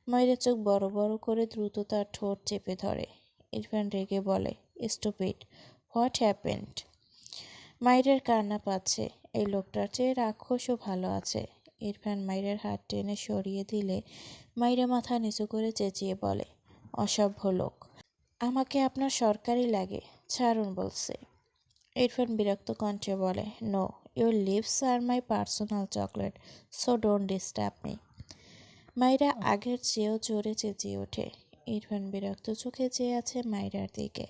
মাইরা চোখ বড় বড় করে দ্রুত তার ঠোঁট চেপে ধরে। ইরফান রেগে বলে, স্টুপিড, হোয়াট হ্যাপেন্ড? মাইরার কান্না পাচ্ছে। এই লোকটার চেয়ে রাক্ষসও ভালো আছে। ইরফান মাইরার হাত টেনে সরিয়ে দিলে মাইরা মাথা নিচু করে চেঁচিয়ে বলে, অসভ্য লোক, আমাকে আপনার সরকারি লাগে, ছাড়ুন বলছে। ইরফান বিরক্ত কণ্ঠে বলে, no, your lips are my personal chocolate, so don't disturb me. Maira আগের চেয়েও জোরে চেঁচিয়ে ওঠে। ইরফান বিরক্ত চোখে চেয়ে আছে মাইরার দিকে।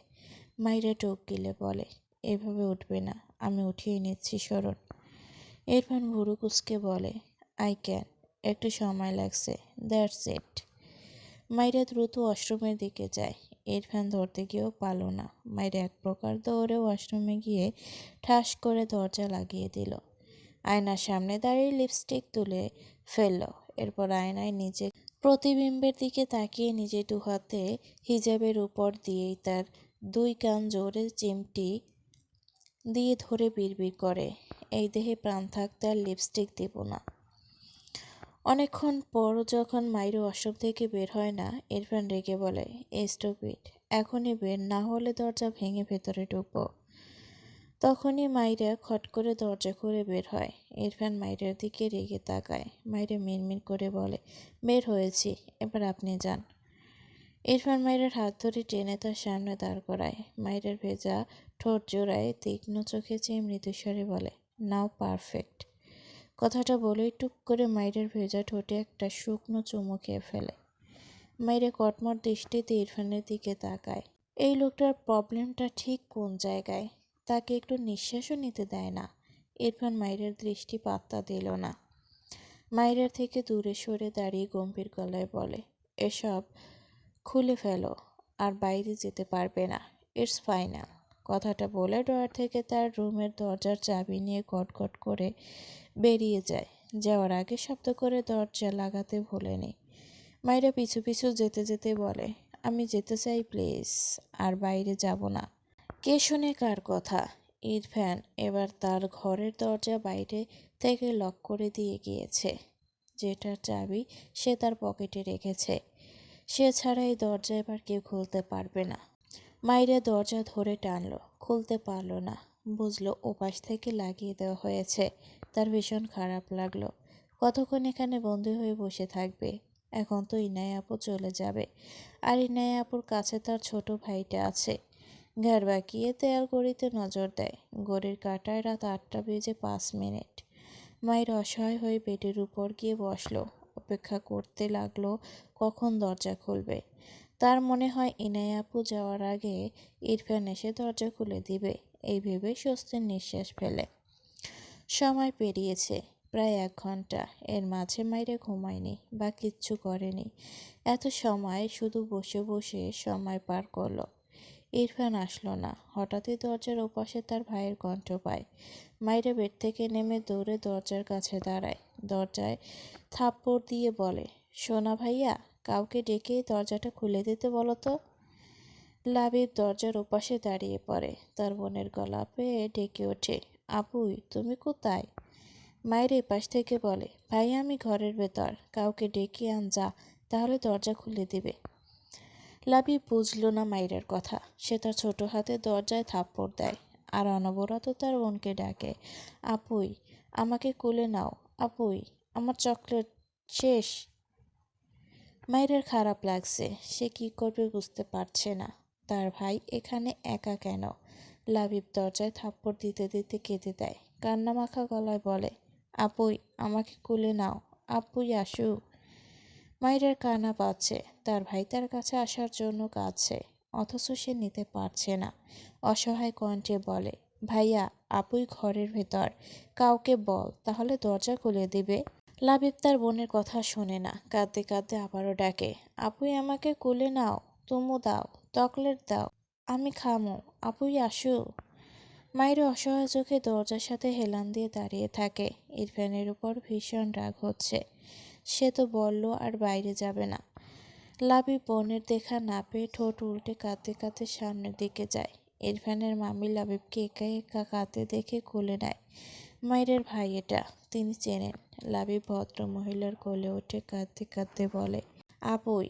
মাইরা টোক গিলে বলে, এভাবে উঠবে না, আমি উঠিয়ে নিচ্ছি, সরুন। ইরফান ভুরু কুচকে বলে, আই ক্যান, একটু সময় লাগছে, দ্যাটস ইট। মাইরা দ্রুত ওয়াশরুমের দিকে যায়। ইরফান ধরতে গিয়েও পারল না। মাইরা এক প্রকার দৌড়ে ওয়াশরুমে গিয়ে ঠাস করে দরজা লাগিয়ে দিল। আয়নার সামনে দাঁড়িয়ে লিপস্টিক তুলে ফেলল। এরপর আয়নায় নিজে প্রতিবিম্বের দিকে তাকিয়ে নিজে দুহাতে হিজাবের উপর দিয়েই তার দুই কান জোরে চিমটি দিয়ে ধরে বিড়বিড় করে, এই দেহে প্রাণ থাকতে আর লিপস্টিক দেব না। অনেকক্ষণ পর যখন মাইরা ওয়াশরুম থেকে বের হয় না, ইরফান রেগে বলে, স্টুপিড, এখনই বের না হলে দরজা ভেঙে ভেতরে ঢুকবো। তখনই মাইরা খট করে দরজা খুলে বের হয়। ইরফান মাইরার দিকে রেগে তাকায়। মাইরা মিনমিন করে বলে, বের হয়েছি, এবার আপনি যান। ইরফান মাইরার হাত ধরে টেনে তার সামনে দাঁড় করায়। মাইরার ভেজা ঠোঁট জোড়ায় তীক্ষ্ণ চোখে চেয়ে মৃদুস্বরে বলে, নাও পারফেক্ট। কথাটা বলেই টুক করে মাইরার ভেজা ঠোঁটে একটা শুকনো চুমু খেয়ে ফেলে। মাইরা কটমট দৃষ্টিতে ইরফানের দিকে তাকায়। এই লোকটার প্রবলেমটা ঠিক কোন জায়গায়? তাকে একটু নিঃশ্বাসও নিতে দেয় না। ইরফান মাইরার দৃষ্টি পাত্তা দিল না। মাইরার থেকে দূরে সরে দাঁড়িয়ে গম্ভীর গলায় বলে, এসব খুলে ফেলো, আর বাইরে যেতে পারবে না, ইটস ফাইনাল। কথাটা বলে ড্রয়ার থেকে তার রুমের দরজার চাবি নিয়ে গটগট করে বেরিয়ে যায়। যাওয়ার আগে শব্দ করে দরজা লাগাতে ভোলেনি। মাইরা পিছু পিছু যেতে যেতে বলে, আমি যেতে চাই প্লিজ, আর বাইরে যাব না। কে শোনে কার কথা? ইরফান এবার তার ঘরের দরজা বাইরে থেকে লক করে দিয়ে গিয়েছে। যেটার চাবি সে তার পকেটে রেখেছে। সে ছাড়া এই দরজা এবার কেউ খুলতে পারবে না। মাইরা দরজা ধরে টানলো, খুলতে পারল না। বুঝলো ওপাশ থেকে লাগিয়ে দেওয়া হয়েছে। তার ভীষণ খারাপ লাগলো। কতক্ষণ এখানে বন্দি হয়ে বসে থাকবে? এখন তো ইনায়া আপু চলে যাবে, আর ইনায়া আপুর কাছে তার ছোট ভাইটা আছে। ঘাড় বাঁকিয়ে দেয়াল ঘড়িতে নজর দেয়। ঘড়ির কাঁটায় রাত 8:05। মায়ের অসহায় হয়ে বেডের উপর গিয়ে বসলো। অপেক্ষা করতে লাগলো কখন দরজা খুলবে। তার মনে হয় ইনায়া আপু যাওয়ার আগে ইরফান এসে দরজা খুলে দিবে, এই ভেবে স্বস্তির নিঃশ্বাস ফেলে। সময় পেরিয়েছে প্রায় 1 ঘন্টা। এর মাঝে মাইরে ঘুমায়নি বা কিচ্ছু করেনি। এত সময় শুধু বসে বসে সময় পার করলো। ইরফান আসলো না। হঠাৎই দরজার ওপাশে তার ভাইয়ের কণ্ঠ পায়। মাইরা বেড থেকে নেমে দৌড়ে দরজার কাছে দাঁড়ায়। দরজায় থাপ্পড় দিয়ে বলে, সোনা ভাইয়া, কাউকে ডেকে দরজাটা খুলে দিতে বলো তো। লাবিব দরজার ওপাশে দাঁড়িয়ে পড়ে। তার বোনের গলা পেয়ে ডেকে ওঠে, আপুই, তুমি কোথায়? মায়ের এপাশ থেকে বলে, ভাই আমি ঘরের ভেতর, কাউকে ডেকে আন যা, তাহলে দরজা খুলে দিবে। লাবিব বুঝল না মাইরের কথা। সে তার ছোট হাতে দরজায় থাপ্পড় দেয় আর অনবরত তার বোনকে ডাকে, আপুই, আমাকে কোলে নাও, আপুই, আমার চকলেট শেষ। মাইরের খারাপ লাগছে। সে কি করবে বুঝতে পারছে না। তার ভাই এখানে একা কেন? লাবিব দরজায় থাপ্পড় দিতে দিতে কেঁদে দেয়। কান্নামাখা গলায় বলে, আপুই, আমাকে কোলে নাও, আপুই আসু। মাইরার কান্না পাচ্ছে। তার ভাই তার কাছে আসার জন্য কাঁদছে, অথচ সে নিতে পারছে না। অসহায় কণ্ঠে বলে, ভাইয়া, আপুই ঘরের ভেতর, কাউকে বল, তাহলে দরজা খুলে দিবে। লাবিব তার বোনের কথা শোনে না। কাঁদতে কাঁদতে আবারও ডাকে, আপুই, আমাকে কোলে নাও, তুমু দাও, চকলেট দাও, আমি খামো, আপুই আসু। মায়ের অসহায় চোখে দরজার সাথে হেলান দিয়ে দাঁড়িয়ে থাকে। ইরফানের উপর ভীষণ রাগ হচ্ছে। সে তো বলল আর বাইরে যাবে না। লাবি বোনের দেখা না পেয়ে ঠোঁট উল্টে কাঁদতে কাঁদতে সামনের দিকে যায়। ইরফানের মামি লাবিবকে একা একা কাঁদতে দেখে কোলে নেয়। মায়ের ভাই এটা, তিনি চেনেন। লাবিব ভদ্র মহিলার কোলে উঠে কাঁদতে কাঁদতে বলে, আপুই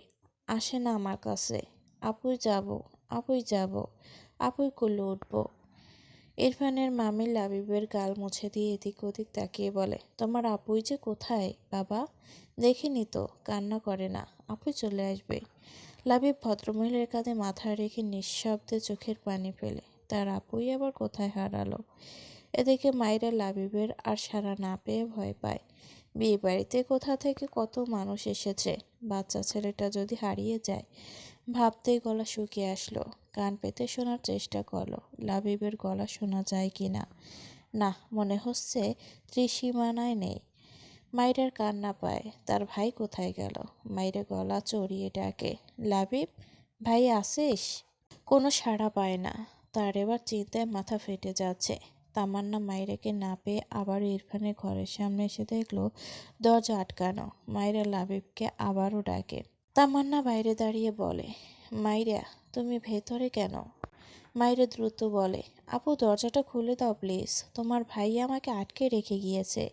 আসে না আমার কাছে। আপুই যাব, আপুই যাব, আপুই কোলে উঠব। ইরফানের মামি লাবিবের গাল মুছে দিয়ে এদিক ওদিক তাকিয়ে বলে, তোমার আপুই যে কোথায় বাবা? দেখিনি তো, কান্না করে না, আপুই চলে আসবে। লাবিব ভদ্রমহিলার কাঁধে মাথা রেখে নিঃশব্দে চোখের পানি ফেলে। তার আপুই আবার কোথায় হারালো? এদিকে মায়েরা লাবিবের আর সাড়া না পেয়ে ভয় পায়। বিয়ে বাড়িতে কোথা থেকে কত মানুষ এসেছে, বাচ্চা ছেলেটা যদি হারিয়ে যায় ভাবতেই গলা শুকিয়ে আসলো। কান পেতে শোনার চেষ্টা করলো লাবিবের গলা শোনা যায় কি না। না, মনে হচ্ছে ত্রিসীমানায় নেই। মাইরার কান্না পায়, তার ভাই কোথায় গেল? মাইরা গলা চড়িয়ে ডাকে, লাবিব ভাই আসিস? কোনো সাড়া পায় না। তার এবার চিন্তায় মাথা ফেটে যাচ্ছে। তামান্না মাইরাকে না পেয়ে আবার ইরফানের ঘরের সামনে এসে দেখলো দরজা আটকানো। মাইরা লাবিবকে আবারও ডাকে। তামান্না বাইরে দাঁড়িয়ে বলে, মাইরা তুমি ভেতরে কেন? মাইরা দ্রুত বলে, আপু দরজাটা খুলে দাও প্লিজ, তোমার ভাই আমাকে আটকে রেখে গিয়েছে।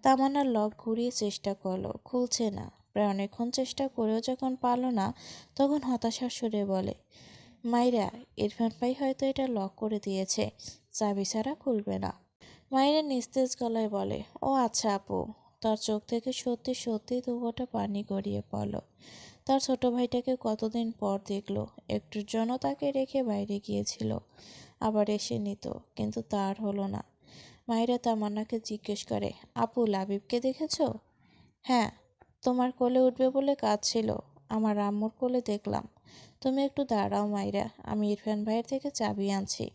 তামান্না লক ঘুরিয়ে চেষ্টা করলো, খুলছে না। প্রায় অনেকক্ষণ চেষ্টা করেও যখন পারল না, তখন হতাশার সুরে বলে, মাইরা ইরফান ভাই হয়তো এটা লক করে দিয়েছে, চাবি ছাড়া খুলবে না। মাইরা নিস্তেজ গলায় বলে, ও আচ্ছা আপু। তার চোখ থেকে সত্যি সত্যি দুফোঁটা পানি গড়িয়ে পড়ল। তার ছোট ভাইটাকে কতদিন পর দেখলো। একটুর জন্য তাকে রেখে বাইরে গিয়েছিল, আবার এসে নিত, কিন্তু তার হলো না। মাইরা তামান্নাকে জিজ্ঞেস করে, আপু লাবিবকে দেখেছো? হ্যাঁ, তোমার কোলে উঠবে বলে কাঁদছিল, আমার আম্মুর কোলে দেখলাম। তুমি একটু দাঁড়াও মাইরা, আমি ইরফান ভাইয়ের থেকে চাবি আনছি।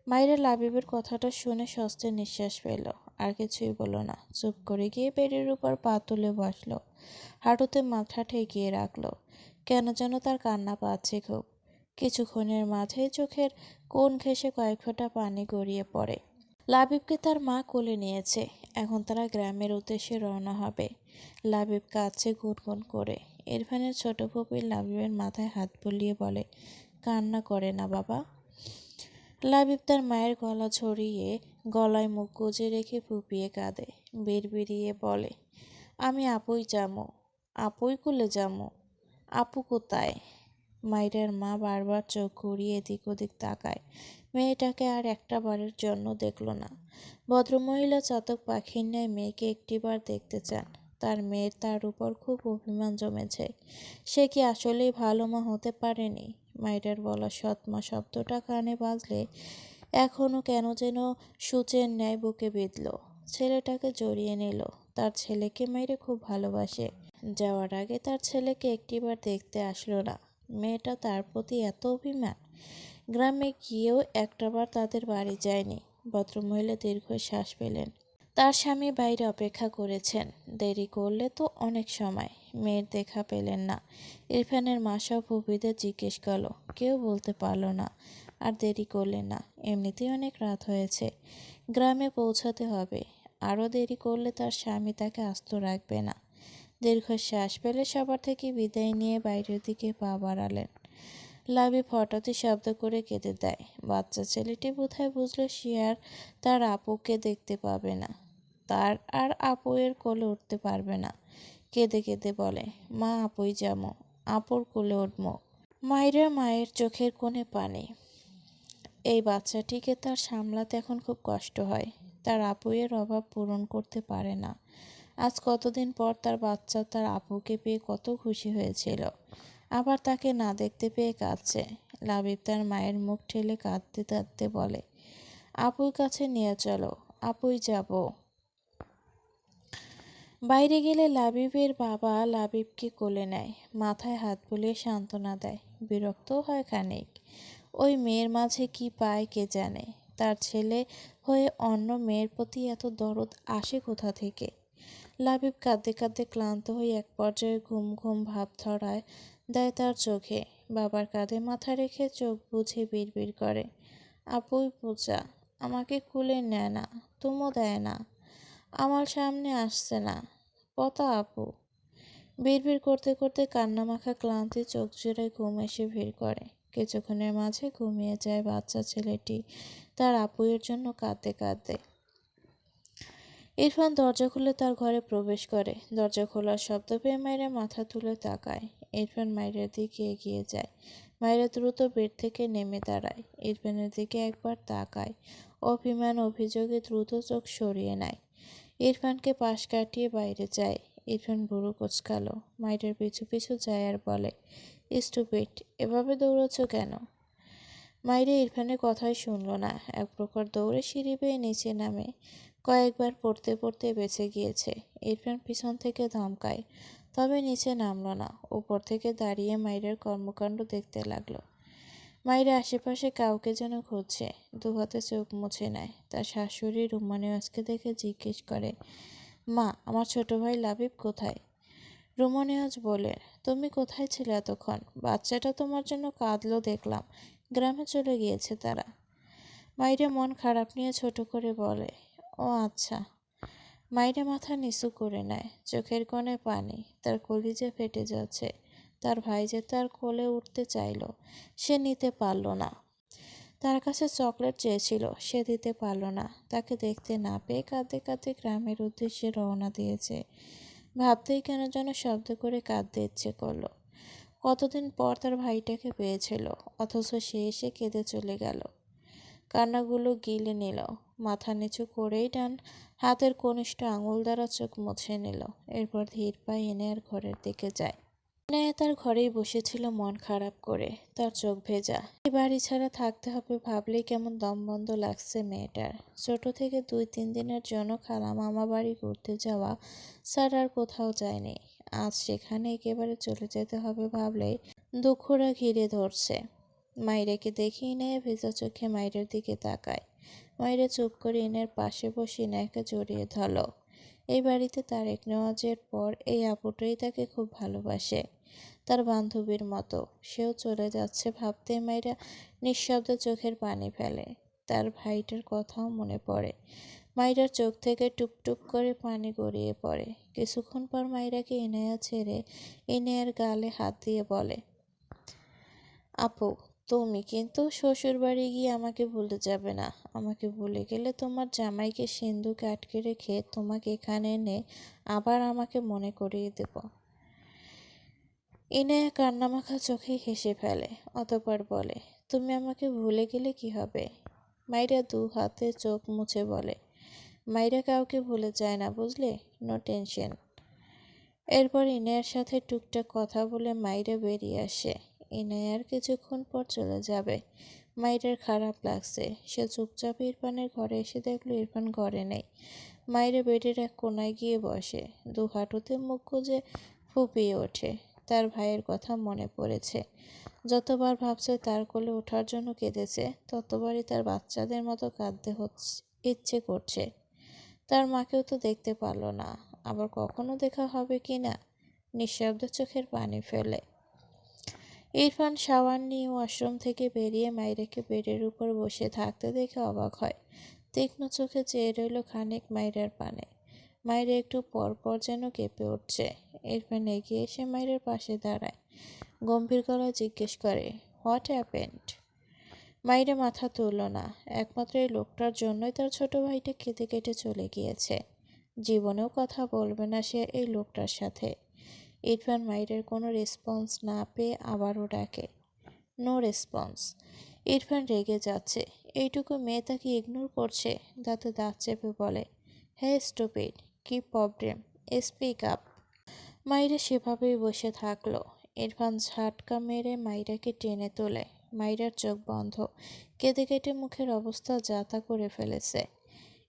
মাইরা লাবিবের কথাটা শুনে স্বস্তির নিঃশ্বাস ফেলল। আর কিছুই বলল না, চুপ করে গিয়ে বেডের উপর পা তুলে বসল, হাঁটুতে মাথা ঠেকিয়ে রাখলো। কেন যেন তার কান্না পাচ্ছে খুব। কিছুক্ষণের মাঝেই চোখের কোণ ঘেঁষে কয়েক ফোঁটা পানি গড়িয়ে পড়ে। লাবিবকে তার মা কোলে নিয়েছে। এখন তারা গ্রামের উদ্দেশ্যে রওনা হবে। লাবিব কাঁদছে গুনগুন করে। ইরফানের ছোট ফুপি লাবিবের মাথায় হাত বুলিয়ে বলে, কান্না করে না বাবা। লাবিব তার মায়ের গলা ছড়িয়ে গলায় মুখ গুজে রেখে ফুপিয়ে কাঁদে। বিড়বিড়িয়ে বলে, আমি আপুই যামু, আপুই কোলে যামু। আপু কোথায়? মাইরার মা বারবার চোখ ঘুরিয়ে এদিক ওদিক তাকায়। মেয়েটাকে আর একটা বারের জন্য দেখল না। ভদ্রমহিলা চাতক পাখির ন্যায় মেয়েকে একটিবার দেখতে চান। তার মেয়ের তার উপর খুব অভিমান জমেছে। সে কি আসলেই ভালো মা হতে পারেনি? মাইরার বলা সৎমা শব্দটা কানে বাজলে এখনও কেন যেন সূচের ন্যায় বুকে বিঁধল। ছেলেটাকে জড়িয়ে নিল। তার ছেলেকে মাইরে খুব ভালোবাসে। যাওয়ার আগে তার ছেলেকে একটিবার দেখতে আসলো না। মেয়েটা তার প্রতি এত অভিমান। গ্রামে গিয়েও একটাবার তাদের বাড়ি যায়নি। ভদ্রমহিলা দীর্ঘশ্বাস পেলেন। তার স্বামী বাইরে অপেক্ষা করেছেন, দেরি করলে তো অনেক সময়। মেয়ের দেখা পেলেন না। ইরফানের মা সব ভূপিদের জিজ্ঞেস করল, কেউ বলতে পারল না। আর দেরি করলেন না, এমনিতেই অনেক রাত হয়েছে, গ্রামে পৌঁছাতে হবে। আরও দেরি করলে তার স্বামী তাকে আস্ত রাখবে না। দীর্ঘশ্বাস ফেলে সবার থেকে বিদায় নিয়ে বাইরের দিকে পা বাড়ালেন। লাবিব হঠাৎই শব্দ করে কেঁদে দেয়। বাচ্চা ছেলেটি বোধহয় বুঝল সে আর তার আপুকে দেখতে পাবে না, তার আর আপুয়ের কোলে উঠতে পারবে না। কেঁদে কেঁদে বলে, মা আপুই যামো, আপুর কোলে উঠবো। মায়ের মায়ের চোখের কোণে পানি। এই বাচ্চাটিকে তার সামলাতে এখন খুব কষ্ট হয়। তার আপুয়ের অভাব পূরণ করতে পারে না। আজ কতদিন পর তার বাচ্চা তার আপুকে পেয়ে কত খুশি হয়েছিল, আবার তাকে না দেখতে পেয়ে কাঁদছে। লাবিব তার মায়ের মুখ ঠেলে কাঁদতে কাঁদতে বলে, আপুর কাছে নিয়ে চলো, আপুই যাব। বাইরে গেলে লাবিবের বাবা লাবিবকে কোলে নেয়, মাথায় হাত বুলিয়ে সান্ত্বনা দেয়। বিরক্তও হয় খানিক। ওই মেয়ের মাঝে কি পায় কে জানে। তার ছেলে হয়ে অন্য মেয়ের প্রতি এত দরদ আসে কোথা থেকে। লাবিব কাঁদতে কাঁদতে ক্লান্ত হয়ে এক পর্যায়ে ঘুম ঘুম ভাব ধরায় দেয় তার চোখে। বাবার কাঁধে মাথা রেখে চোখ বুঝে বিড়বিড় করে, আপুই পূজা আমাকে কুলে নেয় না, তুমও দেয় না, আমার সামনে আসছে না, পতা আপু। বিড়বিড় করতে করতে কান্নামাখা ক্লান্তি চোখ জোড়ায় ঘুম এসে ভিড় করে। কিছুক্ষণের মাঝে ঘুমিয়ে যায় বাচ্চা ছেলেটি তার আপুয়ের জন্য কাঁদতে কাঁদতে। ইরফান দরজা খুলে তার ঘরে প্রবেশ করে। দরজা খোলার শব্দ পেয়ে মায়েরা মাথা তুলে তাকায়। ইরফান মায়ের দিকে এগিয়ে যায়। মায়েরা দ্রুত বেড থেকে নেমে দাঁড়ায়। ইরফানের দিকে একবার তাকায়। অভিমান অভিযোগে দ্রুত চোখ সরিয়ে নেয়। ইরফানকে পাশ কাটিয়ে বাইরে যায়। ইরফান ভুরু কুঁচকালো। মায়ের পিছু পিছু যায় আর বলে, স্টুপিড, এভাবে দৌড়াচ্ছ কেন? মাইরে ইরফানের কথাই শুনল না। এক প্রকার দৌড়ে সিঁড়ি বেয়ে নিচে নামে। কয়েকবার পড়তে পড়তে বেঁচে গিয়েছে। ইরফান পিছন থেকে ধমকায়, তবে নিচে নামল না। উপর থেকে দাঁড়িয়ে মাইরের কর্মকাণ্ড দেখতে লাগলো। মাইরা আশেপাশে কাউকে যেন খুঁজছে। দুহাতে চোখ মুছে নেয়। তার শাশুড়ি রুমানিয়াসকে দেখে জিজ্ঞেস করে, মা, আমার ছোট ভাই লাবিব কোথায়? রুমানিয়াজ বলে, তুমি কোথায় ছিলে এতক্ষণ? বাচ্চাটা তোমার জন্য কাঁদলো দেখলাম। গ্রামে চলে গিয়েছে তারা। মাইরা মন খারাপ নিয়ে ছোট করে বলে, ও আচ্ছা। মাইরা মাথা নিচু করে নেয়। চোখের কোণে পানি। তার কলিজা ফেটে যাচ্ছে। তার ভাই যে তার কোলে উঠতে চাইল, সে নিতে পারল না। তার কাছে চকলেট চেয়েছিল, সে দিতে পারল না। তাকে দেখতে না পেয়ে কাঁদতে কাঁদতে গ্রামের উদ্দেশ্যে রওনা দিয়েছে। ভাবতেই কেন যেন শব্দ করে কাঁদতে ইচ্ছে করলো। কতদিন পর তার ভাইটাকে পেয়েছিল, অথচ সে এসে কেঁদে চলে গেল। কান্নাগুলো গিলে নিল। মাথা নিচু করেই ডান হাতের কনিষ্ঠ আঙুল দ্বারা চোখ মুছে নিল। এরপর ধীর পায়ে ইনায়ার ঘরের দিকে যায়। ইনায়া তার ঘরেই বসেছিল মন খারাপ করে। তার চোখ ভেজা। এই বাড়ি ছাড়া থাকতে হবে ভাবলেই কেমন দমবন্ধ লাগছে মেয়েটার। ছোট থেকে 2-3 দিনের জন্য খালা মামা বাড়ি ঘুরতে যাওয়া ছাড়া আর কোথাও যায়নি। আজ সেখানে একেবারে চলে যেতে হবে ভাবলেই দুঃখরা ঘিরে ধরছে। মাইরাকে দেখে ইনায়া ভেজা চোখে মাইরার দিকে তাকায়। মাইরা চুপ করে ইনার পাশে বসে ইনায়াকে জড়িয়ে ধরল। এই বাড়িতে তারেক নেওয়াজের পর এই আপুটাই তাকে খুব ভালোবাসে, তার বান্ধবীর মতো। সেও চলে যাচ্ছে ভাবতে মাইরা নিঃশব্দে চোখের পানি ফেলে। তার ভাইটার কথাও মনে পড়ে। মাইরার চোখ থেকে টুপটুপ করে পানি গড়িয়ে পড়ে। কিছুক্ষণ পর মাইরাকে ইনায়া ছেড়ে ইনায়ার গালে হাত দিয়ে বলে, আপু, তুমি কিন্তু শ্বশুর বাড়ি গিয়ে আমাকে ভুলে যাবে না। আমাকে ভুলে গেলে তোমার জামাইকে সিন্ধুকে আটকে রেখে তোমাকে এখানে এনে আবার আমাকে মনে করিয়ে দেব। ইনায়া কান্নামাখা চোখে হেসে ফেলে। অতঃপর বলে, তুমি আমাকে ভুলে গেলে কি হবে? মাইরা 2 হাতে চোখ মুছে বলে, মাইরা কাউকে ভুলে যায় না বুঝলে, নো টেনশন। এরপর ইনায়ার সাথে টুকটাক কথা বলে মাইরা বেরিয়ে আসে। ইনায়ার কিছুক্ষণ পর চলে যাবে। মাইরার খারাপ লাগছে। সে চুপচাপ ইরফানের ঘরে এসে দেখলো ইরফান ঘরে নেই। মাইরা বেডের এক কোনায় গিয়ে বসে। 2 হাঁটুতে মুখ গুজে ফুপিয়ে ওঠে। তার ভাইয়ের কথা মনে পড়েছে। যতবার ভাবছে তার কোলে ওঠার জন্য কেঁদেছে, ততবারই তার বাচ্চাদের মতো কাঁদতে ইচ্ছে করছে। তার মাকেও তো দেখতে পারল না, আবার কখনো দেখা হবে কি না। নিঃশব্দে চোখের পানি ফেলে। ইরফান শাওয়ার নিয়ে ওয়াশরুম থেকে বেরিয়ে মাইরাকে বেডের উপর বসে থাকতে দেখে অবাক হয়। তীক্ষ্ণ চোখে চেয়ে রইল খানিক মাইরার পানে। মাইরা একটু পর পর যেন কেঁপে উঠছে। ইরফান এগিয়ে এসে মাইরার পাশে দাঁড়ায়। গম্ভীর গলায় জিজ্ঞেস করে, হোয়াট হ্যাপেন্ড? মাইরা মাথা তুলল না। একমাত্র এই লোকটার জন্যই তার ছোট ভাইটা কেঁদে কেটে চলে গিয়েছে। জীবনেও কথা বলবে না সে এই লোকটার সাথে। ইরফান মাইরের কোনো রেসপন্স না পেয়ে আবারও ডাকে, নো রেসপন্স। ইরফান রেগে যাচ্ছে। এইটুকু মেয়ে তাকে ইগনোর করছে। দাঁতে দাঁত চেপে বলে, হে স্টুপিড, কি প্রবলেম, স্পিক আপ। মাইরা সেভাবেই বসে থাকলো। ইরফান ঝাটকা মেরে মাইরাকে টেনে তোলে। মাইরার চোখ বন্ধ। কেঁদে কেটে মুখের অবস্থা যা তা করে ফেলেছে।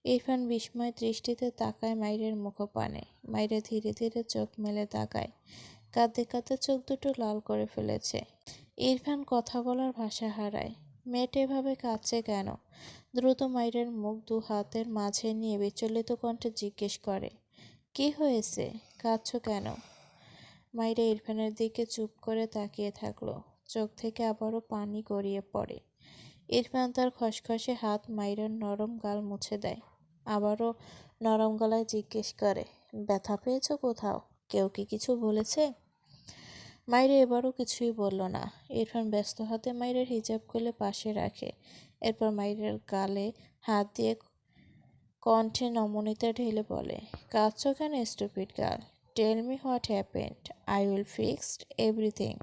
ইরফান বিস্ময় দৃষ্টিতে তাকায় মাইরের মুখপানে। মাইরা ধীরে ধীরে চোখ মেলে তাকায়। কাঁদতে কাঁদতে চোখ দুটো লাল করে ফেলেছে। ইরফান কথা বলার ভাষা হারায়। মেয়েটা এভাবে কাঁদছে কেন? দ্রুত মাইরের মুখ 2 হাতের মাঝে নিয়ে বিচলিত কণ্ঠে জিজ্ঞেস করে, কি হয়েছে, কাঁদছো কেন? মাইরা ইরফানের দিকে চুপ করে তাকিয়ে থাকলো। চোখ থেকে আবারও পানি গড়িয়ে পড়ে। ইরফান তার খসখসে হাত মাইরার নরম গাল মুছে দেয়। আবারও নরম গলায় জিজ্ঞেস করে, ব্যথা পেয়েছো কোথাও? কেউ কি কিছু বলেছে? মাইরা এবারও কিছুই বলল না। ইরফান ব্যস্ত হাতে মাইরার হিজাব খুলে পাশে রাখে। এরপর মাইরার গালে হাত দিয়ে কণ্ঠে নমনীয়তা ঢেলে বলে, কাঁদছো কেন stupid girl? Tell me what happened. I will fix everything.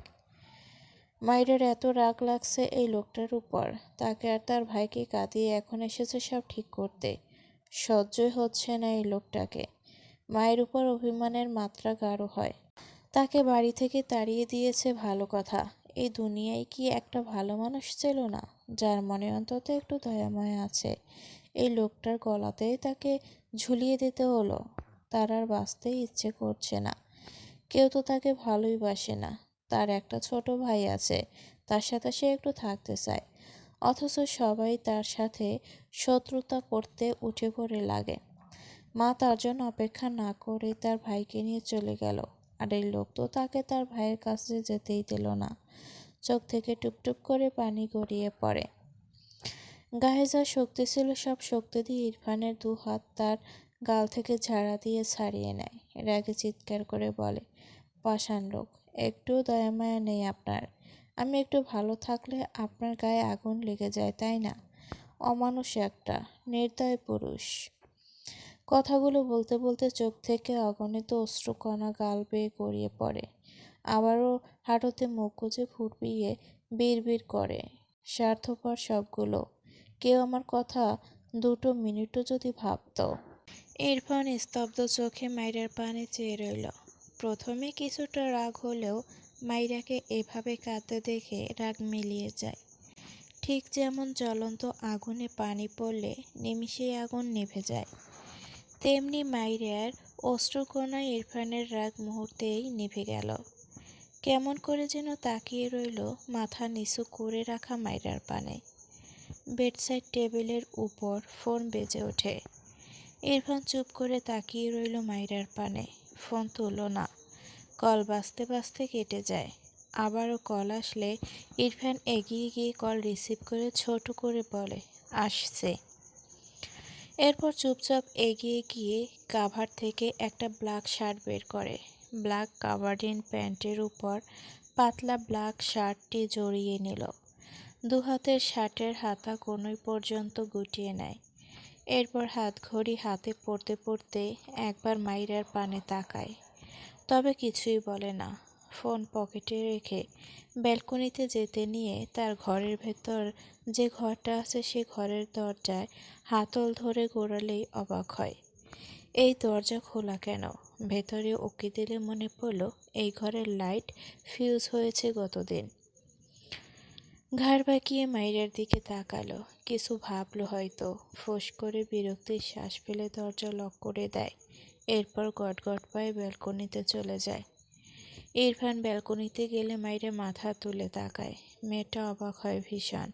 মাইরার এত রাগ লাগছে এই লোকটার উপর, তাকে আর তার ভাইকে কাঁদিয়ে এখন এসেছে সব ঠিক করতে। সহ্যই হচ্ছে না এই লোকটাকে। মায়ের উপর অভিমানের মাত্রা গাঢ় হয়। তাকে বাড়ি থেকে তাড়িয়ে দিয়েছে ভালো কথা, এই দুনিয়ায় কি একটা ভালো মানুষ ছিল না, যার মনে অন্তত একটু দয়াময় আছে? এই লোকটার গলাতেই তাকে ঝুলিয়ে দিতে হলো। তার আর বাঁচতেই ইচ্ছে করছে না। কেউ তো তাকে ভালোই বাসে না। তার একটা ছোট ভাই আছে, তার সাথে সে একটু থাকতে চায়, অথচ সবাই তার সাথে শত্রুতা করতে উঠে পড়ে লাগে। মা তার জন্য অপেক্ষা না করে তার ভাইকে নিয়ে চলে গেল, আর এই লোক তো তাকে তার ভাইয়ের কাছে যেতেই দিল না। চোখ থেকে টুপটুপ করে পানি গড়িয়ে পড়ে। গায়ে যা শক্তি ছিল সব শক্তি দিয়ে ইরফানের দু হাত তার গাল থেকে ঝাড়া দিয়ে ছাড়িয়ে নেয়। রাগে চিৎকার করে বলে, পাষাণ লোক, একটু দয়ামায়া নেই আপনার। আমি একটু ভালো থাকলে আপনার গায়ে আগুন লেগে যায়, তাই না? অমানুষ একটা, নির্দয় পুরুষ। কথাগুলো বলতে বলতে চোখ থেকে অগণিত অশ্রুকণা গাল বেয়ে গড়িয়ে পড়ে। আবারও হাঁটুতে মুখ গুজে ফুঁপিয়ে বিড়বিড় করে, স্বার্থপর সবগুলো। কেউ আমার কথা দুটো মিনিটও যদি ভাবত। ইরফান স্তব্ধ চোখে মাইরার পানে চেয়ে রইল। প্রথমে কিছুটা রাগ হলেও মাইরাকে এভাবে কাঁদতে দেখে রাগ মিলিয়ে যায়। ঠিক যেমন জ্বলন্ত আগুনে পানি পড়লে নিমিষেই আগুন নিভে যায়, তেমনি মাইরার অশ্রুকণায় ইরফানের রাগ মুহূর্তেই নিভে গেল। কেমন করে যেন তাকিয়ে রইল মাথা নিচু করে রাখা মাইরার পানে। বেডসাইড টেবিলের উপর ফোন বেজে ওঠে। ইরফান চুপ করে তাকিয়ে রইল মাইরার পানে। ফোন তুলল না। কল বাজতে বাজতে কেটে যায়। আবারও কল আসলে ইরফান এগিয়ে গিয়ে কল রিসিভ করে ছোট করে বলে, আসছে। এরপর চুপচাপ এগিয়ে গিয়ে কাভার থেকে একটা ব্ল্যাক শার্ট বের করে। ব্ল্যাক কাভার্ডিন প্যান্টের উপর পাতলা ব্ল্যাক শার্টটি জড়িয়ে নিল। দু হাতের শার্টের হাতা কোনোই পর্যন্ত গুটিয়ে নেয়। এরপর হাতঘড়ি হাতে পড়তে পড়তে একবার মাইরার পানে তাকায়, তবে কিছুই বলে না। ফোন পকেটে রেখে ব্যালকনিতে যেতে নিয়ে তার ঘরের ভেতর যে ঘরটা আছে সে ঘরের দরজায় হাতল ধরে গোড়ালেই অবাক হয়। এই দরজা খোলা কেন? ভেতরে উঁকি দিলে মনে পড়ল এই ঘরের লাইট ফিউজ হয়েছে গতদিন। ঘাড় বাঁকিয়ে মাইরার দিকে তাকালো, কিছু ভাবলো হয়তো। ফোঁস করে বিরক্তির শ্বাস ফেলে দরজা লক করে দেয়। এরপর গটগট পায়ে ব্যালকনিতে চলে যায়। ইরফান ব্যালকনিতে গেলে মাইরা মাথা তুলে তাকায়। মেয়েটা অবাক হয় ভীষণ।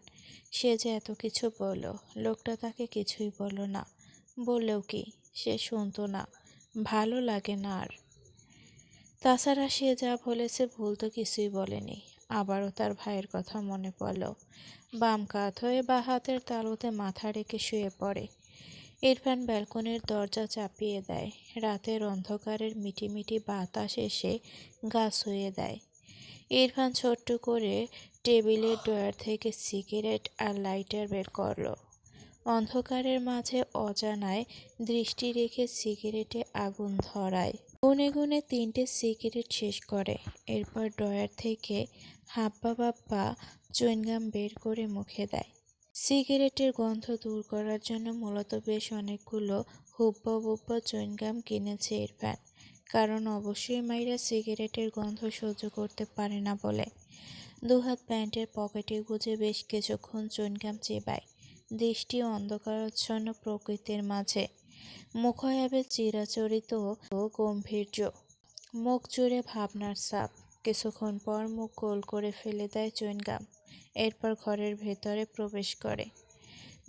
সে যে এত কিছু বলল, লোকটা তাকে কিছুই বলল না। বললেও কি, সে শুনতো না, ভালো লাগে না আর। তাছাড়া সে যা বলেছে ভুল তো কিছুই বলেনি। আবারও তার ভাইয়ের কথা মনে পড়ল। বাম কাত হয়ে বা হাতের তালুতে মাথা রেখে শুয়ে পড়ে। ইরফান ব্যালকনির দরজা চাপিয়ে দেয়। রাতের অন্ধকারের মিটিমিটি বাতাস এসে গা ছুঁয়ে দেয়। ইরফান ছোট্ট করে টেবিলের ড্রয়ার থেকে সিগারেট আর লাইটার বের করল। অন্ধকারের মাঝে অজানায় দৃষ্টি রেখে সিগারেটে আগুন ধরায়। গুনে গুনে 3টে সিগারেট শেষ করে। এরপর ড্রয়ার থেকে হাব্বা বাব্বা চুইংগাম বের করে মুখে দেয়। সিগারেটের গন্ধ দূর করার জন্য মূলত বেশ অনেকগুলো হুব্বা বুব্বা চুইংগাম কিনেছে ইরফান, কারণ অবশ্যই মাইরা সিগারেটের গন্ধ সহ্য করতে পারে না বলে। দুহাত প্যান্টের পকেটে গুজে বেশ কিছুক্ষণ চুইংগাম চেবায়, দৃষ্টি অন্ধকারাচ্ছন্ন প্রকৃতির মাঝে। মুখায়াবে চিরাচরিত গম্ভীর্য, মুখ জুড়ে ভাবনার ছাপ। কিছুক্ষণ পর মুখ গোল করে ফেলে দেয় চুইংগাম। এরপর ঘরের ভেতরে প্রবেশ করে।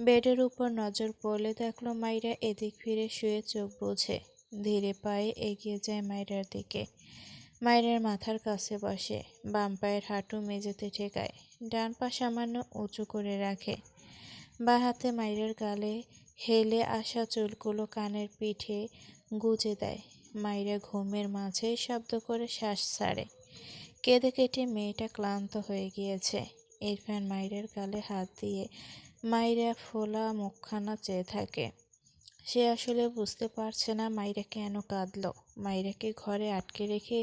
বেডের উপর নজর পড়লে দেখল মাইরা এদিক ফিরে শুয়ে চোখ বুজে। ধীরে পায়ে এগিয়ে যায় মাইরার দিকে। মাইরার মাথার কাছে বসে, বাম পায়ের হাঁটু মেঝেতে ঠেকায়, ডান পা সামান্য উঁচু করে রাখে। বা হাতে মাইরার গালে হেলে আসা চুলগুলো কানের পিঠে গুজে দেয়। মাইরা ঘুমের মাঝে শব্দ করে শ্বাস ছাড়ে। কেঁদে কেটে মেয়েটা ক্লান্ত হয়ে গিয়েছে। ইরফান মাইরার গালে হাত দিয়ে মাইরা ফোলা মুখখানা চেয়ে থাকে। সে আসলে বুঝতে পারছে না মাইরা কেন কাঁদলো। মাইরাকে ঘরে আটকে রেখে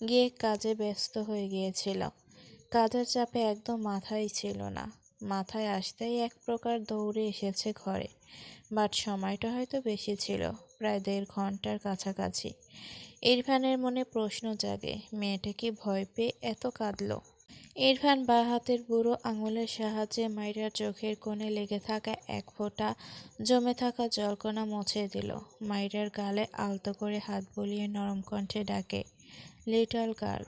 গিয়ে কাজে ব্যস্ত হয়ে গিয়েছিল। কাজের চাপে একদম মাথায় ছিল না। মাথায় আসতেই এক প্রকার দৌড়ে এসেছে ঘরে। বাট সময়টা হয়তো বেশি ছিল, প্রায় 1.5 ঘন্টার কাছাকাছি। ইরফানের মনে প্রশ্ন জাগে, মেয়েটা কি ভয় পেয়ে এত কাঁদলো? ইরফান বাঁ হাতের বুড়ো আঙুলের সাহায্যে মাইরার চোখের কোণে লেগে থাকা এক ফোঁটা জমে থাকা জলকণা মুছে দিল। মাইরার গালে আলতো করে হাত বুলিয়ে নরম কণ্ঠে ডাকে, লিটল গার্ল।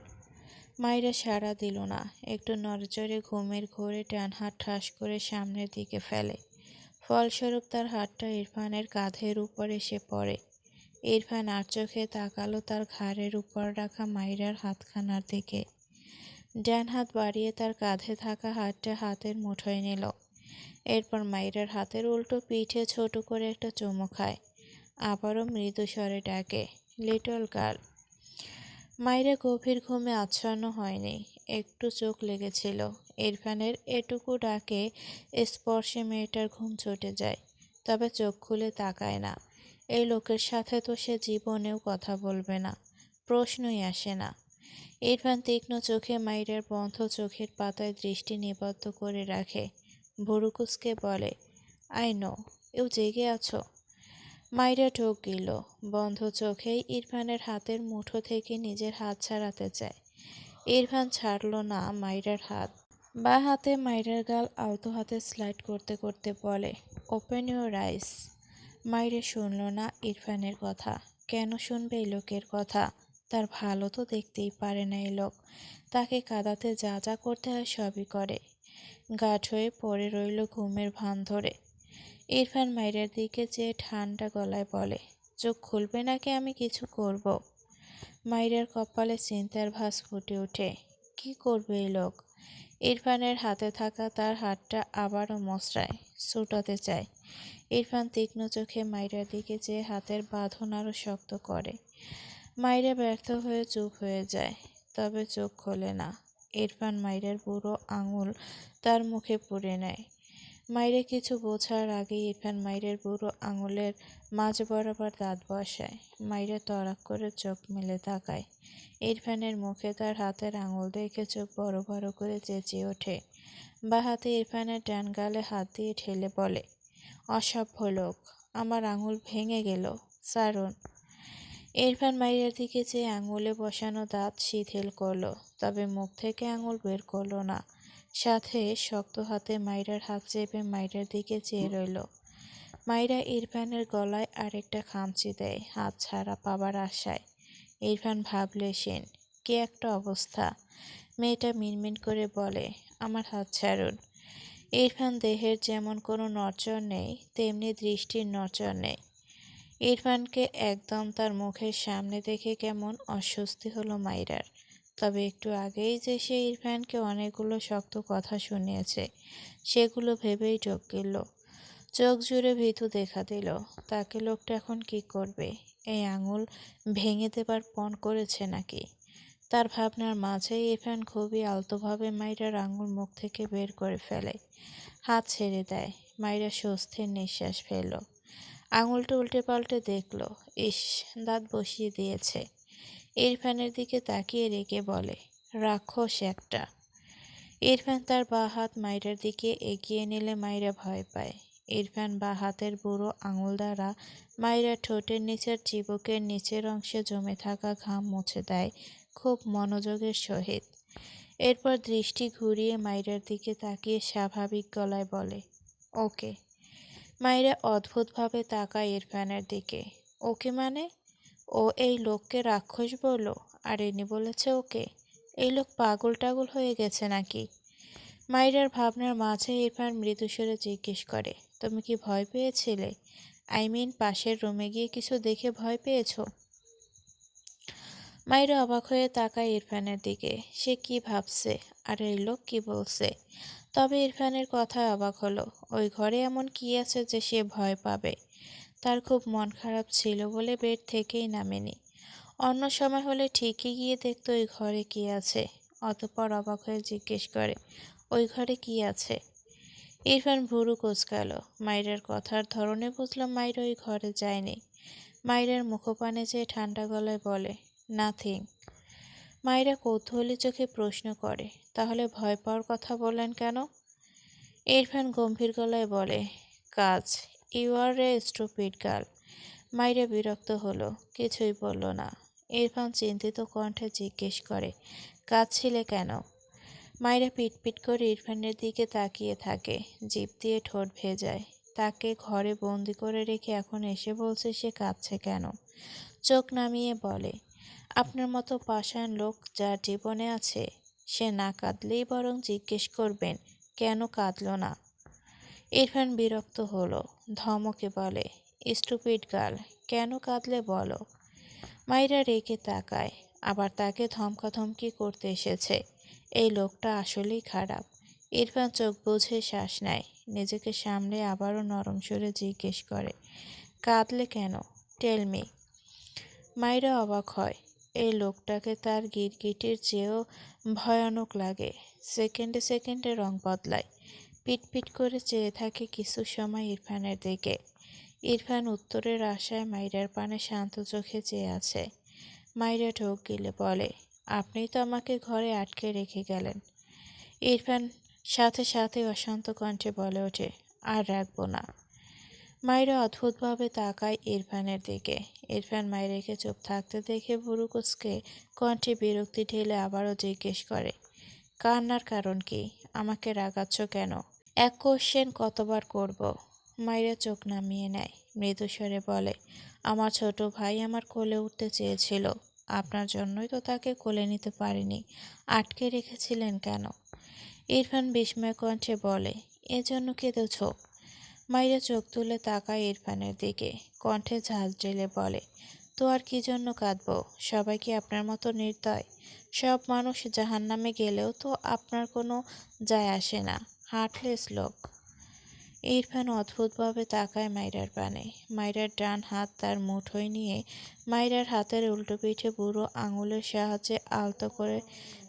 মাইরা সাড়া দিল না। একটু নড়চড়ে ঘুমের ঘোরে ডান হাত ঠাস করে সামনের দিকে ফেলে। ফলস্বরূপ তার হাতটা ইরফানের কাঁধের উপর এসে পড়ে। ইরফান আর চোখে তাকালো তার ঘাড়ের উপর রাখা মাইরার হাতখানার দিকে। ডান হাত বাড়িয়ে তার কাঁধে থাকা হাতটা হাতের মুঠোয় নিল। এরপর মাইরার হাতের উল্টো পিঠে ছোট করে একটা চুমু খায়। আবারও মৃদু স্বরে ডাকে, লিটল গার্ল। মাইরা গভীর ঘুমে আচ্ছন্ন হয়নি। একটু চোখ লেগেছিল। ইরফানের এটুকু ডাকে স্পর্শে মেয়েটার ঘুম ছুটে যায়। তবে চোখ খুলে তাকায় না। এই লোকের সাথে তো সে জীবনেও কথা বলবে না। প্রশ্নই আসে না। ইরফান তীক্ষ্ণ চোখে মাইরার বন্ধ চোখের পাতায় দৃষ্টি নিবদ্ধ করে রাখে। ভুরুকুচকে বলে, আই নো, এও জেগে আছো? মাইরা ঢোক গেল। বন্ধ চোখেই ইরফানের হাতের মুঠো থেকে নিজের হাত ছাড়াতে চায়। ইরফান ছাড়ল না মাইরার হাত। বাঁ হাতে মাইরার গাল আলতো হাতে স্লাইড করতে করতে বলে, ওপেন ইউর আইস। মাইরা শুনল না ইরফানের কথা। কেন শুনবে এই লোকের কথা? তার ভালো তো দেখতেই পারে না এই লোক। তাকে কাঁদাতে যা যা করতে হয় সবই করে। গাঢ় হয়ে পড়ে রইল ঘুমের ভান ধরে। ইরফান মাইরার দিকে চেয়ে ঠান্ডা গলায় বলে, চোখ খুলবে নাকি আমি কিছু করব? মাইরার কপালে চিন্তার ভাঁজ ফুটে ওঠে। কি করবে এই লোক? ইরফানের হাতে থাকা তার হাতটা আবারও মসরায়, ছুটাতে চায়। ইরফান তীক্ষ্ণ চোখে মাইরার দিকে চেয়ে হাতের বাঁধন আরও শক্ত করে। মাইরা ব্যর্থ হয়ে চুপ হয়ে যায়। তবে চোখ খোলে না। ইরফান মাইরার বুড়ো আঙুল তার মুখে পুরে নেয়। মাইরা কিছু বোঝার আগেই ইরফান মাইরার বুড়ো আঙুলের মাঝ বরাবর দাঁত বসায়। মাইরা তড়াক করে চোখ মেলে তাকায়। ইরফানের মুখে তার হাতের আঙুল দেখে চোখ বড় বড় করে চেঁচিয়ে ওঠে। বা হাতে ইরফানের ডান গালে হাত দিয়ে ঠেলে বলে, অসভ্য লোক, আমার আঙুল ভেঙে গেল, ছাড়ুন। ইরফান মাইরার দিকে চেয়ে আঙুলে বসানো দাঁত শিথিল করলো, তবে মুখ থেকে আঙুল বের করলো না। সাথে শক্ত হাতে মাইরার হাত চেপে মাইরার দিকে চেয়ে রইল। মাইরা ইরফানের গলায় আরেকটা খামচি দেয় হাত ছাড়া পাবার আশায়। ইরফান ভাবলেশীন, কি একটা অবস্থা। মেয়েটা মিনমিন করে বলে, আমার হাত ছাড়ুন। ইরফান দেহের যেমন কোনো নড়চড় নেই, তেমনি দৃষ্টির নড়চড় নেই। ইরফানকে একদম তার মুখের সামনে দেখে কেমন অস্বস্তি হলো মাইরার। তবে একটু আগেই যে সে ইরফানকে অনেকগুলো শক্ত কথা শুনিয়েছে, সেগুলো ভেবেই ঢোক গেল। চোখ জুড়ে ভীতু দেখা দিল। তাকে লোকটা এখন কি করবে? এই আঙুল ভেঙে দেবার পণ করেছে নাকি? তার ভাবনার মাঝেই ইরফান খুবই আলতোভাবে মাইরার আঙুল মুখ থেকে বের করে ফেলে। হাত ছেড়ে দেয়। মাইরা স্বস্তির নিঃশ্বাস ফেলল। আঙুলটা উল্টে পাল্টে দেখল, ইস, দাঁত বসিয়ে দিয়েছে। ইরফানের দিকে তাকিয়ে রেগে বলে, রাক্ষস একটা। ইরফান তার বাঁ হাত মাইরার দিকে এগিয়ে নিলে মাইরা ভয় পায়। ইরফান বাঁ হাতের বুড়ো আঙুল দ্বারা মাইরার ঠোঁটের নিচের চিবুকের নিচের অংশে জমে থাকা ঘাম মুছে দেয় খুব মনোযোগের সহিত। এরপর দৃষ্টি ঘুরিয়ে মাইরার দিকে তাকিয়ে স্বাভাবিক গলায় বলে, ওকে। মাইরা অদ্ভুতভাবে তাকায় ইরফানের দিকে। ওকে মানে? ও এই লোককে রাক্ষস বলল, আর ইনি বলেছে ওকে? এই লোক পাগল টাগল হয়ে গেছে নাকি? মাইরার ভাবনার মাঝে ইরফান মৃদুস্বরে জিজ্ঞেস করে, তুমি কি ভয় পেয়েছিলে? আই মিন পাশের রুমে গিয়ে কিছু দেখে ভয় পেয়েছো? মাইরা অবাক হয়ে তাকায় ইরফানের দিকে। সে কি ভাবছে, আর এই লোক কি বলছে? তবে ইরফানের কথায় অবাক হলো। ওই ঘরে এমন কি আছে যে সে ভয় পাবে? তার খুব মন খারাপ ছিল বলে বেড থেকেই নামেনি। অন্য সময় হলে ঠিকই গিয়ে দেখতো ওই ঘরে কি আছে। অতঃপর অবাক হয়ে জিজ্ঞেস করে, ওই ঘরে কি আছে? ইরফান ভুরু কুঁচকাল। মাইরার কথার ধরনে বুঝলাম মাইরা ওই ঘরে যায়নি। মাইরার মুখপানে যেয়ে ঠান্ডা গলায় বলে, নাথিং। মাইরা কৌতূহলী চোখে প্রশ্ন করে, তাহলে ভয় পাওয়ার কথা বললেন কেন? ইরফান গম্ভীর গলায় বলে, কাজ। You are a stupid girl. Maira বিরক্ত হলো, কিছুই বলল না। ইরফান চিন্তিত কণ্ঠে জিজ্ঞেস করে, কাঁদছিলে কেন? মাইরা পিটপিট করে ইরফানের দিকে তাকিয়ে থাকে, জিভ দিয়ে ঠোঁট ভেজায়। তাকে ঘরে বন্দি করে রেখে এখন এসে বলছে সে কাঁদছে কেন? চোখ নামিয়ে বলে, আপনার মতো পাষাণ লোক যার জীবনে আছে সে না কাঁদলেই বরং জিজ্ঞেস করবেন কেন কাঁদল না। ইরফান বিরক্ত হলো, ধমকে বলে, স্টুপিড গার্ল, কেন কাঁদলে বলো। মাইরা রেগে তাকায়, আবার তাকে ধমকাধমকি করতে এসেছে। এই লোকটা আসলেই খারাপ। ইরফান চোখ বুজে শ্বাস নেয়, নিজেকে সামলে আবারও নরম সুরে জিজ্ঞেস করে, কাঁদলে কেন? Tell me. মাইরা অবাক হয়, এই লোকটাকে তার গিরগিটির চেয়েও ভয়ানক লাগে। সেকেন্ডে সেকেন্ডে রং বদলায়। পিটপিট করে চেয়ে থাকে কিছু সময় ইরফানের দিকে। ইরফান উত্তরের আশায় মাইরার পানে শান্ত চোখে চেয়ে আছে। মাইরা ঢোক গিলে বলে, আপনিই তো আমাকে ঘরে আটকে রেখে গেলেন। ইরফান সাথে সাথে অশান্ত কণ্ঠে বলে ওঠে, আর রাখবো না। মাইরা অদ্ভুতভাবে তাকায় ইরফানের দিকে। ইরফান মাইরাকে চুপ থাকতে দেখে ভুরু কুঁচকে কণ্ঠে বিরক্তি ঢেলে আবারও জিজ্ঞেস করে, কান্নার কারণ কি? আমাকে রাগাচ্ছ কেন? এক কোশ্চেন কতবার করব? মাইরা চোখ নামিয়ে নেয়, মৃদুস্বরে বলে, আমার ছোট ভাই আমার কোলে উঠতে চেয়েছিল। আপনার জন্যই তো তাকে কোলে নিতে পারিনি। আটকে রেখেছিলেন কেন? ইরফান বিস্ময় কণ্ঠে বলে, এজন্য কেঁদেছ? মাইরা চোখ তুলে তাকায় ইরফানের দিকে, কণ্ঠে ঝাঁজ ঢেলে বলে, তো আর কি জন্য কাঁদব? সবাই কি আপনার মতো নির্দয়? সব মানুষ জাহান্নামে গেলেও তো আপনার কোনো যায় আসে না। হার্টলেস লোক। ইরফান অদ্ভুতভাবে তাকায় মাইরার পানে। মাইরার ডান হাত তার মুঠোয় নিয়ে মাইরার হাতের উল্টো পিঠে বুড়ো আঙুলের সাহায্যে আলতো করে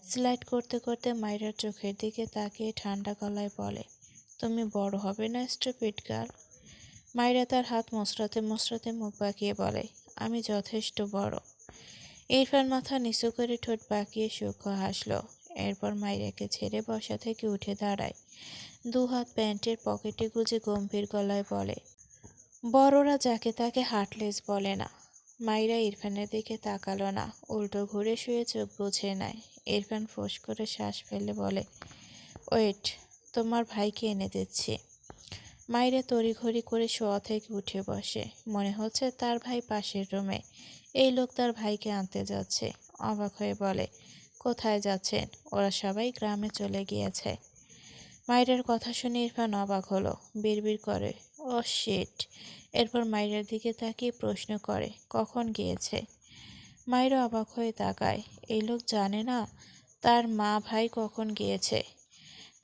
স্লাইড করতে করতে মাইরার চোখের দিকে তাকিয়ে ঠান্ডা গলায় বলে, তুমি বড় হবে না স্টুপিড গার্ল? মাইরা তার হাত মোচড়াতে মোচড়াতে মুখ বাঁকিয়ে বলে, আমি যথেষ্ট বড়। ইরফান মাথা নিচু করে ঠোঁট বাঁকিয়ে সূক্ষ্ম হাসল। এরপর মাইরাকে ছেড়ে বসা থেকে উঠে দাঁড়ায়, দুহাত প্যান্টের পকেটে গুজে গম্ভীর গলায় বলে, বড়রা যাকে তাকে হার্টলেস বলে না। মাইরা ইরফানের দিকে তাকালো না, উল্টো ঘুরে শুয়ে চোখ বুজে নেয়। ইরফান ফোঁস করে শ্বাস ফেলে বলে, ওয়েট, তোমার ভাইকে এনে দিচ্ছি। মাইরা তড়িঘড়ি করে শোয়া থেকে উঠে বসে, মনে হচ্ছে তার ভাই পাশের রুমে। এই লোক তার ভাইকে আনতে যাচ্ছে। অবাক হয়ে বলে, কোথায় যাচ্ছেন? ওরা সবাই গ্রামে চলে গিয়েছে। মাইরার কথা শুনে ইরফান অবাক হলো, বিড়বিড় করে, ও শিট। এরপর মাইরার দিকে তাকিয়ে প্রশ্ন করে, কখন গিয়েছে? মাইরা অবাক হয়ে তাকায়, এই লোক জানে না তার মা ভাই কখন গিয়েছে।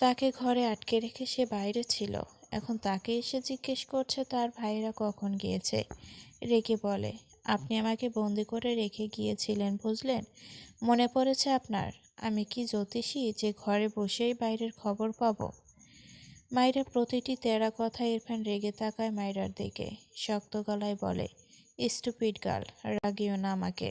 তাকে ঘরে আটকে রেখে সে বাইরে ছিল, এখন তাকে এসে জিজ্ঞেস করছে তার ভাইরা কখন গিয়েছে। রেগে বলে, আপনি আমাকে বন্দি করে রেখে গিয়েছিলেন বুঝলেন? মনে পড়েছে আপনার? আমি কি জ্যোতিষী যে ঘরে বসেই বাইরের খবর পাবো? মাইরা প্রতিটি তেড়া কথা ইরফান রেগে তাকায় মাইরার দিকে, শক্ত গলায় বলে, স্টুপিড গার্ল, রাগিও না আমাকে।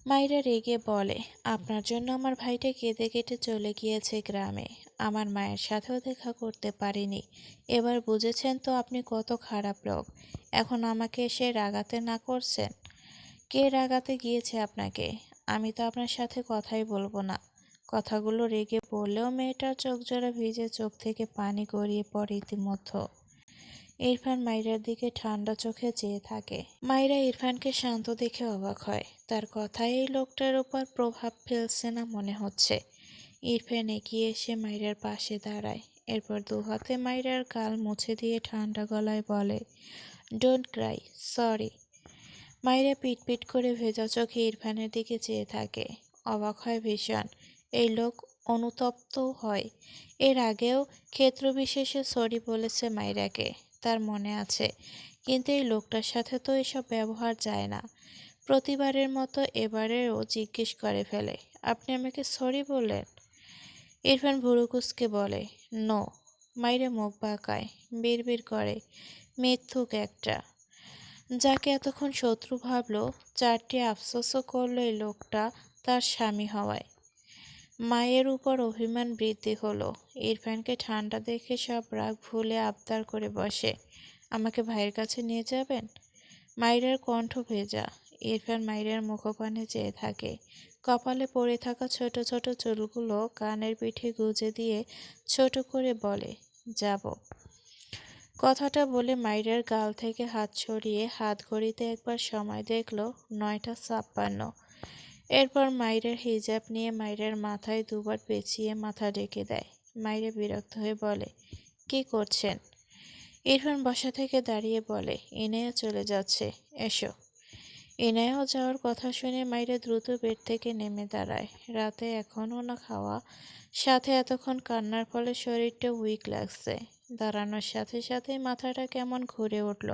মাইরা রেগে বলে, আপনার জন্য আমার ভাইটা কেঁদে কেটে চলে গিয়েছে গ্রামে। আমার মায়ের সাথেও দেখা করতে পারিনি। এবার বুঝেছেন তো আপনি কত খারাপ লোক। এখন আমাকে এসে রাগাতে না করছেন? কে রাগাতে গিয়েছে আপনাকে? আমি তো আপনার সাথে কথাই বলবো না। কথাগুলো রেগে বললেও মেয়েটার চোখ জোড়া ভিজে, চোখ থেকে পানি গড়িয়ে পড়ে ইতিমধ্যে। ইরফান মাইরার দিকে ঠান্ডা চোখে চেয়ে থাকে। মাইরা ইরফানকে শান্ত দেখে অবাক হয়, তার কথায় এই লোকটার উপর প্রভাব ফেলছে না মনে হচ্ছে। ইরফান এগিয়ে এসে মাইরার পাশে দাঁড়ায়, এরপর দুহাতে মাইরার গাল মুছে দিয়ে ঠান্ডা গলায় বলে, ডোন্ট ক্রাই, সরি। মাইরা পিটপিট করে ভেজা চোখে ইরফানের দিকে চেয়ে থাকে, অবাক হয় ভীষণ। এই লোক অনুতপ্ত হয়। এর আগেও ক্ষেত্রবিশেষে সরি বলেছে মাইরাকে, তার মনে আছে। কিন্তু এই লোকটার সাথে তো এসব ব্যবহার যায় না। প্রতিবারের মতো এবারেও জিজ্ঞেস করে ফেলে, আপনি আমাকে সরি বললেন? ইরফান ভুরু কুঁচকে বলে, নো। মাইরা মুখ বাঁকায়, বিড়বিড় করে, মিথ্যুক একটা। যাকে এতক্ষণ শত্রু ভাবলো, চারটি আফসোসও করলো এই লোকটা তার স্বামী হওয়ায়। মায়ের উপর অভিমান বৃদ্ধি হলো। ইরফানকে ঠান্ডা দেখে সব রাগ ভুলে আবদার করে বসে, আমাকে ভাইয়ের কাছে নিয়ে যাবেন? মাইরার কণ্ঠ ভেজা। ইরফান মাইরার মুখপানে চেয়ে থাকে। কপালে পড়ে থাকা ছোট ছোট চুলগুলো কানের পিঠে গুজে দিয়ে ছোট করে বলে, যাব। কথাটা বলে মাইরার গাল থেকে হাত সরিয়ে হাত ঘড়িতে একবার সময় দেখল ৯টা ৫৬। এরপর মাইরার হিজাব নিয়ে মাইরার মাথায় দুবার পেঁচিয়ে মাথা ঢেকে দেয়। মাইরা বিরক্ত হয়ে বলে, কি করছেন? ইরফান বসা থেকে দাঁড়িয়ে বলে, ইনায়া চলে যাচ্ছে, এসো। ইনায়াও যাওয়ার কথা শুনে মাইরা দ্রুত বেড থেকে নেমে দাঁড়ায়। রাতে এখনও না খাওয়া, সাথে এতক্ষণ কান্নার ফলে শরীরটা উইক লাগছে। দাঁড়ানোর সাথে সাথেই মাথাটা কেমন ঘুরে উঠল।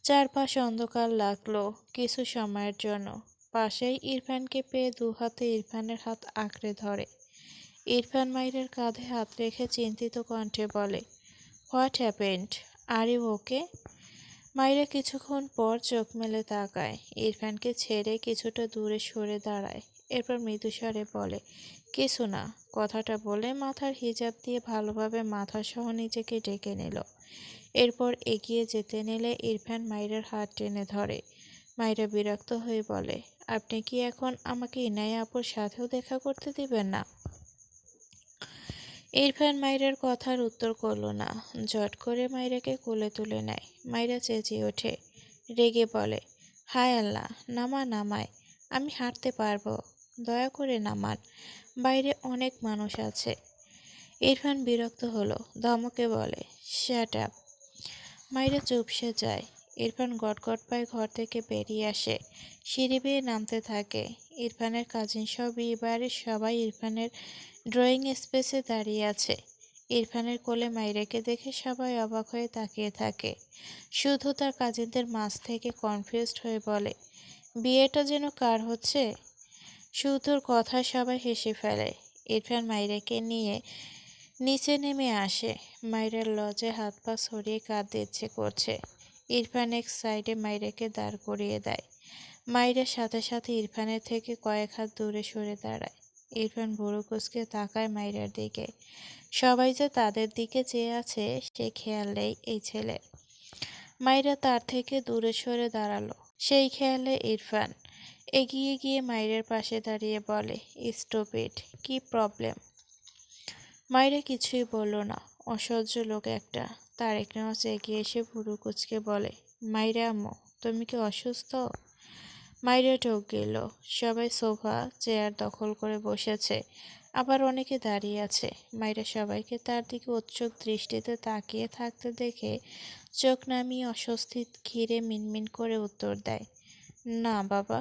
চারপাশ অন্ধকার লাগলো কিছু সময়ের জন্য। পাশেই ইরফানকে পেয়ে দুহাতে ইরফানের হাত আঁকড়ে ধরে। ইরফান মাইরার কাঁধে হাত রেখে চিন্তিত কণ্ঠে বলে, what happened? Are you okay? Maira কিছুক্ষণ পর চোখ মেলে তাকায়। ইরফানকে ছেড়ে কিছুটা দূরে সরে দাঁড়ায়। এরপর মৃদুস্বরে বলে, কিছু না। কথাটা বলে মাথার হিজাব দিয়ে ভালোভাবে মাথাসহ নিজেকে ঢেকে নিল। এরপর এগিয়ে যেতে নিলে ইরফান মাইরার হাত টেনে ধরে। মাইরা বিরক্ত হয়ে বলে, আপনি কি এখন আমাকে ইনায়া আপুর সাথেও দেখা করতে দিবেন না? ইরফান মাইরার কথার উত্তর করল না। ঝট করে মাইরাকে কোলে তুলে নেয়। মাইরা চেঁচিয়ে ওঠে, রেগে বলে, হায় আল্লাহ, নামায়, আমি হাঁটতে পারবো, দয়া করে নামান, বাইরে অনেক মানুষ আছে। ইরফান বিরক্ত হলো, ধমকে বলে, শ্যাট আপ। মাইরা চুপসে যায়। ইরফান গটগট পায়ে ঘর থেকে বেরিয়ে আসে, সিঁড়ি বেয়ে নামতে থাকে। ইরফানের কাজিন সহ বিয়ে বাড়ির সবাই ইরফানের ড্রয়িং স্পেসে দাঁড়িয়ে আছে। ইরফানের কোলে মাইরাকে দেখে সবাই অবাক হয়ে তাকিয়ে থাকে। শুধু তার কাজিনদের মাঝ থেকে কনফিউজড হয়ে বলে, বিয়েটা যেন কার হচ্ছে? শুধুর কথায় সবাই হেসে ফেলে। ইরফান মাইরাকে নিয়ে নিচে নেমে আসে। মাইরার লজে হাত পা ছড়িয়ে কাঁদতে ইচ্ছে করছে। ইরফান এক সাইডে মাইরাকে দাঁড় করিয়ে দেয়। মাইরার সাথে সাথে ইরফানের থেকে কয়েক হাত দূরে সরে দাঁড়ায়। ইরফান ভুরু কুঁচকে তাকায় মাইরার দিকে। সবাই যে তাদের দিকে চেয়ে আছে সে খেয়াল নেই এই ছেলের। মাইরা তার থেকে দূরে সরে দাঁড়ালো। সেই খেয়ালে ইরফান এগিয়ে গিয়ে মাইরার পাশে দাঁড়িয়ে বলে, স্টুপিড, কি প্রবলেম? মাইরা কিছুই বলল না। অসহ্য লোক একটা। তারেক নেওয়াজ এগিয়ে এসে ভুরু কুঁচকে বলে, মাইরা আম্মু, তুমি কি অসুস্থ? মাইরা ঢোক গেল। সবাই সোফা চেয়ার দখল করে বসেছে, আবার অনেকে দাঁড়িয়ে আছে। মাইরা সবাইকে তার দিকে উৎসুক দৃষ্টিতে তাকিয়ে থাকতে দেখে চোখ নামিয়ে অস্বস্তি ঘিরে মিনমিন করে উত্তর দেয়, না বাবা।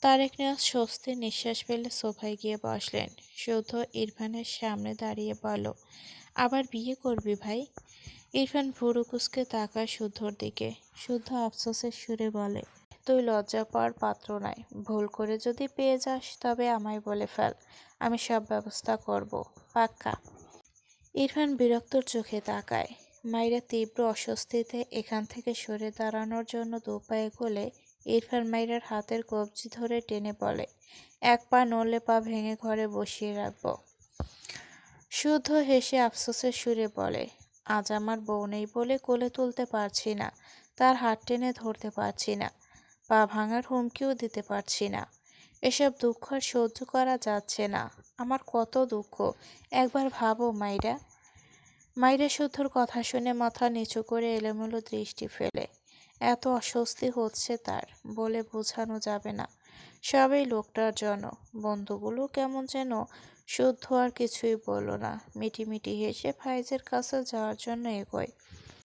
তারেক নেওয়াজ স্বস্তির নিঃশ্বাস ফেলে সোফায় গিয়ে বসলেন। শুদ্ধ ইরফানের সামনে দাঁড়িয়ে বলল, আবার বিয়ে করবি ভাই? ইরফান ভুরু কুঁচকে তাকায় শুদ্ধর দিকে। শুদ্ধ আফসোসের সুরে বলে, তুই লজ্জা পাওয়ার পাত্র নয়। ভুল করে যদি পেয়ে যাস তবে আমায় বলে ফেল, আমি সব ব্যবস্থা করব, পাক্কা। ইরফান বিরক্তর চোখে তাকায়। মাইরা তীব্র অস্বস্তিতে এখান থেকে সরে দাঁড়ানোর জন্য দুপায়ে গোলে। ইরফান মাইরার হাতের কবজি ধরে টেনে বলে, এক পা নড়লে পা ভেঙে ঘরে বসিয়ে রাখব। শুদ্ধ হেসে আফসোসের সুরে বলে, আজ আমার বউ নেই বলে কোলে তুলতে পারছি না, তার হাত টেনে ধরতে পারছি না, পা ভাঙার হুমকিও দিতে পারছি না। এসব দুঃখ আর সহ্য করা যাচ্ছে না। আমার কত দুঃখ, একবার ভাবো মাইরা। মাইরা শুদ্ধর কথা শুনে মাথা নিচু করে এলোমেলো দৃষ্টি ফেলে। এত অস্বস্তি হচ্ছে তার, বলে বোঝানো যাবে না। সবই লোকটার জন্য। বন্ধুগুলো কেমন যেন। শুদ্ধ আর কিছুই বলল না। মিটিমিটি হেসে ফাইজের কাছে যাওয়ার জন্য এগোয়।